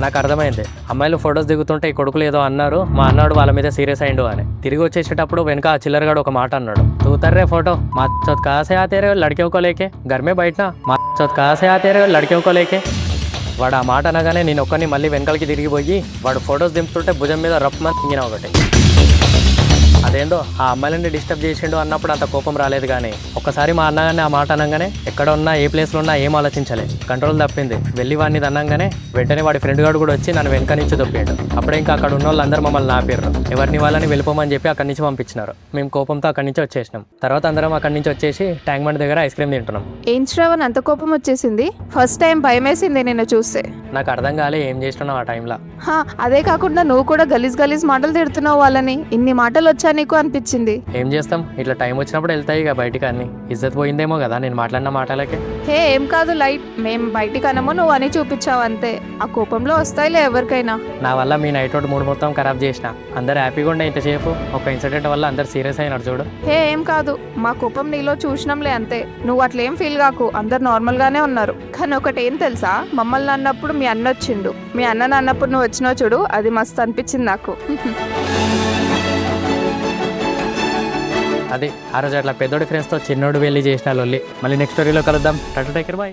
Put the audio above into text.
నాకు అర్థమైంది. అమ్మాయిలు ఫొటోస్ దిగుతుంటే ఈ కొడుకులు ఏదో అన్నారు, మా అన్నాడు వాళ్ళ మీద సీరియస్ అయిండు అని. తిరిగి వచ్చేసేటప్పుడు వెనక ఆ చిల్లరగాడు ఒక మాట అన్నాడు, తూతర్రే ఫోటో మా చోత్ కాసే ఆతేరే లడికేవుకోలేకే గర్మే బయటనా మా చోత్ కాసే ఆతేరే లడికేవుకోలేకే. వాడు ఆ మాట అనగానే నేను ఒక్కని మళ్ళీ వెనకాలకి తిరిగిపోయి వాడు ఫొటోస్ దింపుతుంటే భుజం మీద రప్పమని తింగిన ఒకటి. అదేందో ఆ అమ్మాయిలని డిస్టర్బ్ చేసిండు అన్నప్పుడు అంత కోపం రాలేదు, కానీ ఒక్కసారి మా అన్నగానే ఆ మాట అనగానే ఎక్కడ ఉన్నా ఏ ప్లేస్లో ఉన్నా ఏం ఆలోచించలే, కంట్రోల్ తప్పింది. వెళ్ళి వాడిని అన్నగానే వెంటనే వాడి ఫ్రెండ్ గారు కూడా వచ్చి నన్ను వెనక నుంచి దొప్పాడు. అప్పుడే ఇంకా అక్కడ ఉన్న వాళ్ళందరూ మమ్మల్ని ఆపారు. ఎవరిని వాళ్ళని వెళ్ళిపోమని చెప్పి అక్కడి నుంచి పంపించినారు. మేము కోపంతో అక్కడి నుంచి వచ్చేసినాం. తర్వాత అందరం అక్కడి నుంచి వచ్చేసి ట్యాంక్ బండ్ దగ్గర ఐస్ క్రీమ్ తింటున్నాం. ఏం శ్రవణ్ అంత కోపం వచ్చేసింది? ఫస్ట్ టైం భయమేసింది నిన్ను చూస్తే. నాకు అర్థం కాలే ఏం చేస్తున్నావు ఆ టైంలో. అదే కాకుండా నువ్వు కూడా గలీజ్ మాటలు తిడుతున్నావు వాళ్ళని. ఇన్ని మాటలు వచ్చా నీకు అనిపించింది. ఏం చేస్తాం, ఇట్లా టైం వచ్చినప్పుడు వెళ్తాయి ఇక బయటికి. అన్ని ఇజ్జత్ పోయిందేమో కదా నేను మాట్లాడిన మాటలకి. ఏం కాదు లైట్, మేం బయటికి అనము, నువ్వు అని చూపించావు అంతే. ఆ కోపంలో వస్తాయిలే ఎవరికైనా. నా వల్ల మీ నైట్ అవుట్ మూడు మొత్తం ఖరాబ్ చేసిన. అందరు హ్యాపీగా ఉండే ఇంతసేపు, ఒక ఇన్సిడెంట్ వల్ల అందరు సీరియస్ అయినారు చూడు. ఏం కాదు, మా కోపం నీలో చూసినాంలే అంతే. నువ్వు అట్లేం ఫీల్ కాకు, అందరు నార్మల్ గానే ఉన్నారు. కానీ ఒకటి ఏం తెలుసా, మమ్మల్ని అన్నప్పుడు మీ అన్న వచ్చిండు, మీ అన్న అన్నప్పుడు నువ్వు వచ్చినావు చూడు, అది మస్తు అనిపించింది నాకు. అది ఆ రోజు అట్లా పెద్దోడి ఫ్రెండ్స్తో చిన్నోడు వెళ్ళి చేసిన లొల్లి. మళ్ళీ నెక్స్ట్ స్టోరీలో కలుద్దాం. Tata take care, by.